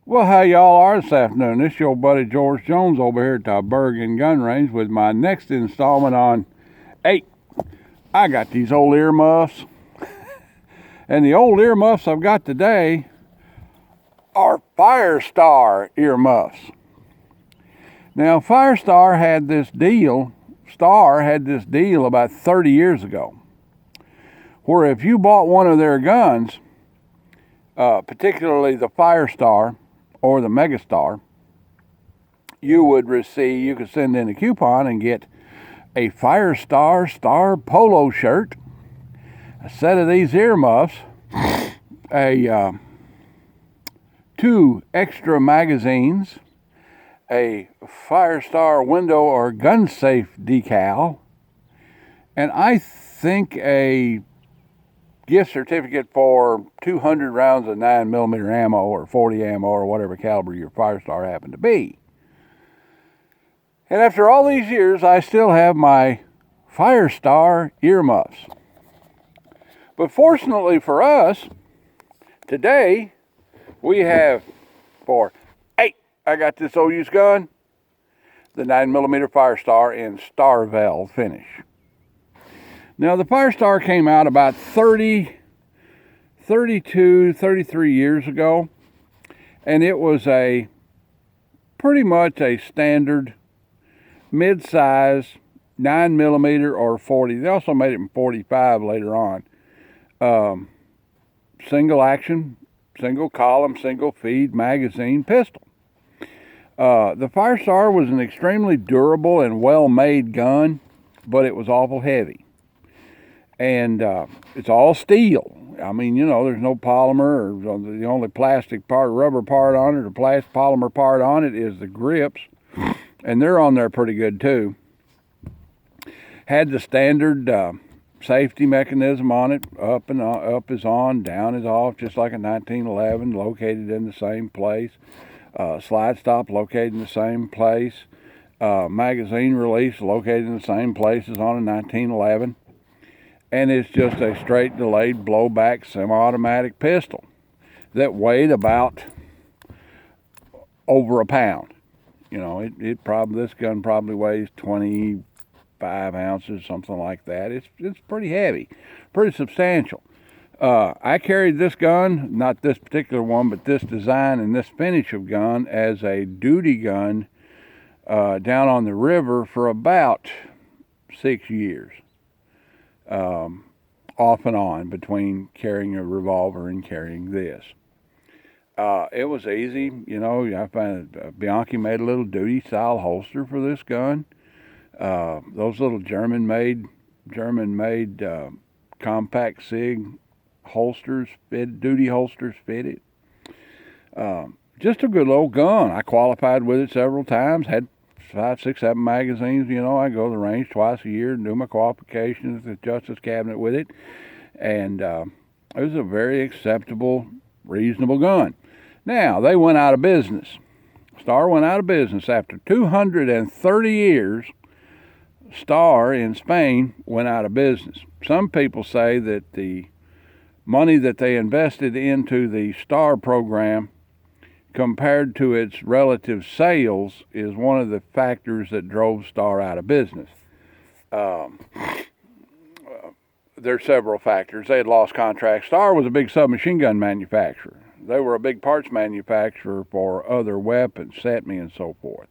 Well, how y'all are this afternoon? This your buddy George Jones over here at the Bergen Gun Range with my next installment on 8. I got these old earmuffs, and the old earmuffs I've got today are Firestar earmuffs. Now, Firestar had this deal, Star had this deal about 30 years ago, where if you bought one of their guns, particularly the Firestar or the Megastar, you could send in a coupon and get a Firestar Star polo shirt, a set of these earmuffs, a 2 extra magazines, a Firestar window or gun safe decal, and I think a gift certificate for 200 rounds of 9mm ammo or 40 ammo or whatever caliber your Firestar happened to be. And after all these years, I still have my Firestar earmuffs. But fortunately for us, today we have I got this old used gun, the 9mm Firestar in Starvel finish. Now, the Firestar came out about 33 years ago, and it was pretty much a standard mid-size 9mm or 40. They also made it in 45 later on. Single action, single column, single feed magazine pistol. The Firestar was an extremely durable and well-made gun, but it was awful heavy. And it's all steel. I mean, there's no polymer, or the only plastic part, rubber part on it, or polymer part on it is the grips, and they're on there pretty good too. Had the standard safety mechanism on it, up is on, down is off, just like a 1911, located in the same place. Slide stop located in the same place. Magazine release located in the same place as on a 1911. And it's just a straight delayed blowback semi-automatic pistol that weighed about over a pound. This gun probably weighs 25 ounces, something like that. It's pretty heavy, pretty substantial. I carried this gun, not this particular one, but this design and this finish of gun as a duty gun down on the river for about 6 years. Off and on between carrying a revolver and carrying this. It was easy, I found Bianchi made a little duty style holster for this gun. Those little German-made compact SIG holsters, duty holsters fitted. Just a good old gun. I qualified with it several times, had 5, 6, 7 magazines. I go to the range twice a year and do my qualifications at the Justice Cabinet with it. And it was a very acceptable, reasonable gun. Now, they went out of business. Star went out of business. After 230 years, Star in Spain went out of business. Some people say that the money that they invested into the Star program compared to its relative sales is one of the factors that drove Star out of business. There are several factors. They had lost contracts. Star was a big submachine gun manufacturer. They were a big parts manufacturer for other weapons, SETME and so forth.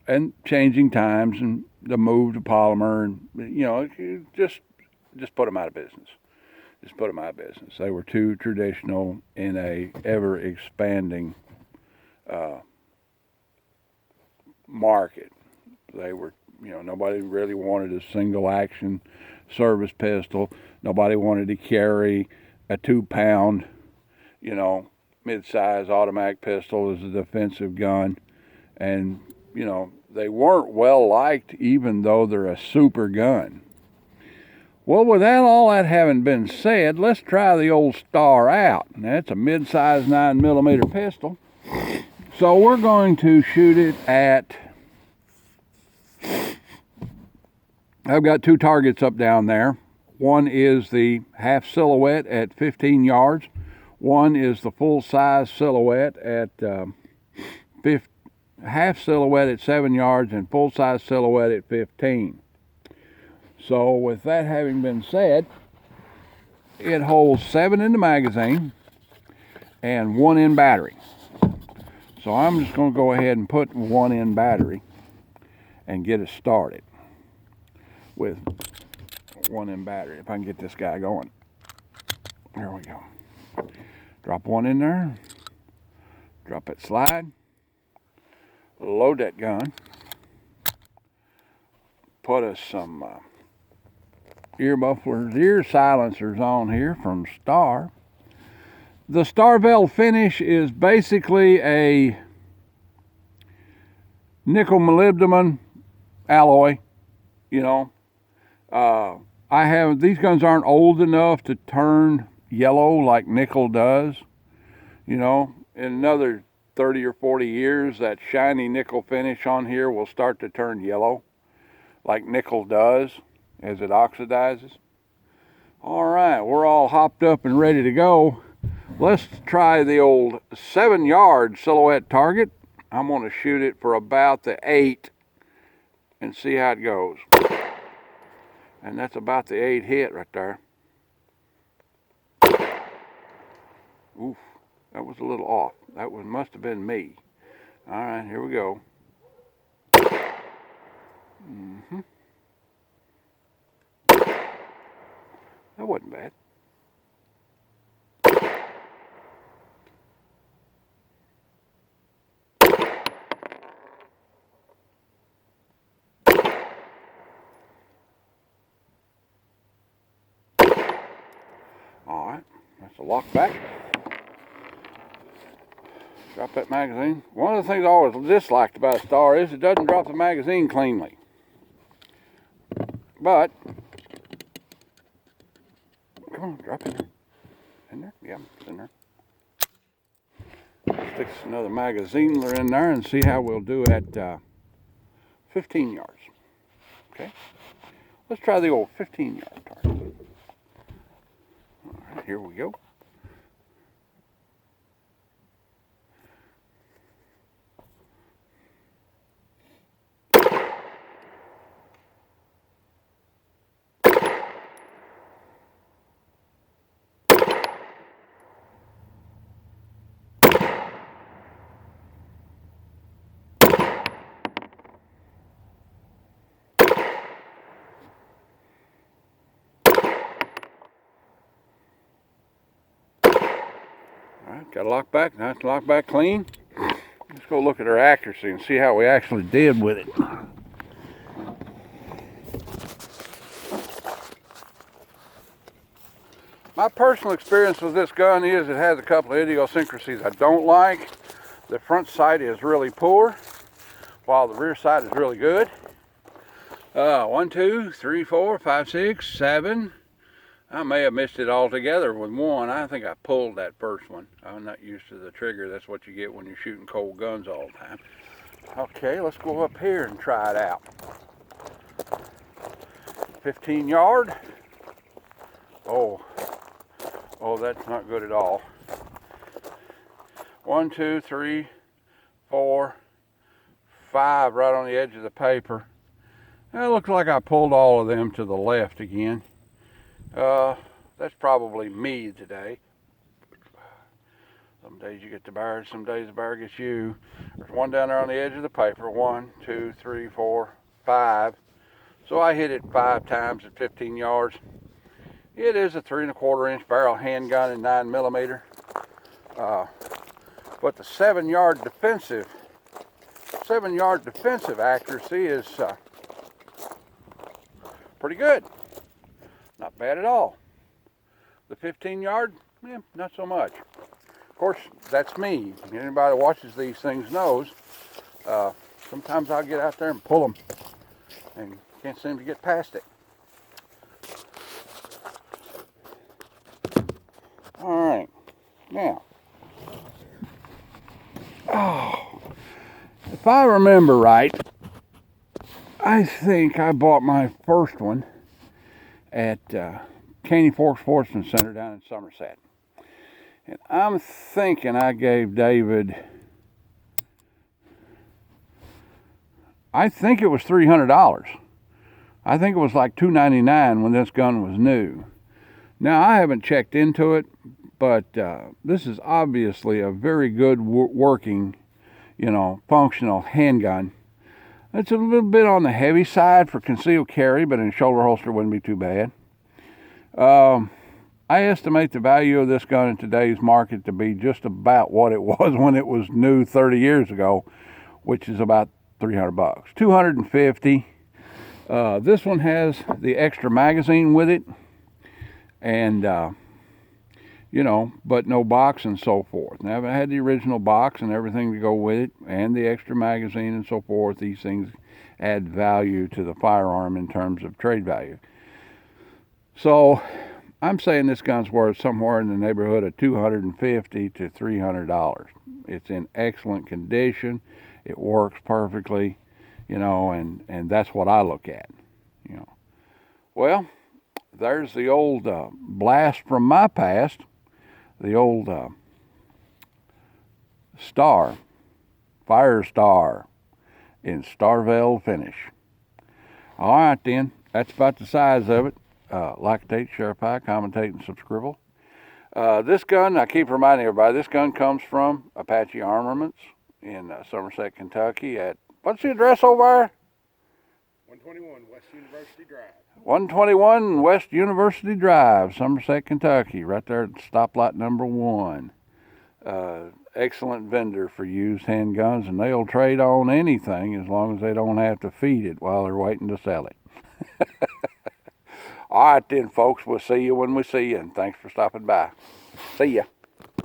And changing times and the move to polymer, and just put them out of business. Just put them out of business. They were too traditional in a ever expanding market. They were, nobody really wanted a single action service pistol. Nobody wanted to carry a 2-pound, mid-size automatic pistol as a defensive gun. And, they weren't well liked even though they're a super gun. Well, with all that having been said, let's try the old Star out. That's a mid-size 9mm pistol. So we're going to shoot it at, I've got 2 targets up down there. One is the half silhouette at 15 yards. One is the full-size silhouette at half silhouette at 7 yards and full-size silhouette at 15. So with that having been said, it holds 7 in the magazine and 1 in battery. So I'm just going to go ahead and put 1 in battery and get it started with 1 in battery. If I can get this guy going. There we go. Drop 1 in there. Drop it slide. Load that gun. Put us some ear mufflers, ear silencers on here from Star. The Star Veil finish is basically a nickel molybdenum alloy. You know, these guns aren't old enough to turn yellow like nickel does. You know, in another 30 or 40 years, that shiny nickel finish on here will start to turn yellow like nickel does as it oxidizes. All right, we're all hopped up and ready to go. Let's try the old 7-yard silhouette target. I'm going to shoot it for about the 8 and see how it goes. And that's about the 8 hit right there. Oof, that was a little off. That must have been me. All right, here we go. That wasn't bad. All right, that's a lock back. Drop that magazine. One of the things I always disliked about a Star is it doesn't drop the magazine cleanly. But, come on, drop it in there. Yeah, it's in there. Stick another magazine in there and see how we'll do at 15 yards. Okay, let's try the old 15-yard target. All right, here we go. Alright, got a lock back. Now it's locked back clean. Let's go look at our accuracy and see how we actually did with it. My personal experience with this gun is it has a couple of idiosyncrasies I don't like. The front sight is really poor, while the rear sight is really good. 1, 2, 3, 4, 5, 6, 7. I may have missed it altogether with one. I think I pulled that first one. I'm not used to the trigger. That's what you get when you're shooting cold guns all the time. Okay, let's go up here and try it out. 15 yard. Oh, that's not good at all. 1, 2, 3, 4, 5 right on the edge of the paper. It looks like I pulled all of them to the left again. That's probably me today. Some days you get the bear, some days the bear gets you. There's one down there on the edge of the paper. 1, 2, 3, 4, 5. So I hit it 5 times at 15 yards. It is a 3 1/4 inch barrel handgun in 9mm. But the 7-yard defensive accuracy is pretty good. Not bad at all. The 15 yard, not so much. Of course, that's me. Anybody that watches these things knows. Sometimes I'll get out there and pull them and can't seem to get past it. All right, now, if I remember right, I think I bought my first one at Caney Fork Sportsman Center down in Somerset. And I'm thinking I gave David, I think it was $300. I think it was like $299 when this gun was new. Now, I haven't checked into it, but this is obviously a very good working, functional handgun. It's a little bit on the heavy side for concealed carry, but in a shoulder holster wouldn't be too bad. I estimate the value of this gun in today's market to be just about what it was when it was new 30 years ago, which is about $300, $250. This one has the extra magazine with it, and but no box and so forth. Now, if it had the original box and everything to go with it, and the extra magazine and so forth, these things add value to the firearm in terms of trade value. So I'm saying this gun's worth somewhere in the neighborhood of $250 to $300. It's in excellent condition. It works perfectly, and that's what I look at. Well, there's the old blast from my past, the old Firestar in Starvell finish. All right, then, that's about the size of it. Like, share, pie, commentate, and subscribe. This gun, I keep reminding everybody, this gun comes from Apache Armaments in Somerset, Kentucky at, what's the address over there? 121 West University Drive. 121 West University Drive, Somerset, Kentucky, right there at stoplight number 1. Excellent vendor for used handguns, and they'll trade on anything as long as they don't have to feed it while they're waiting to sell it. All right then, folks, we'll see you when we see you, and thanks for stopping by. See ya.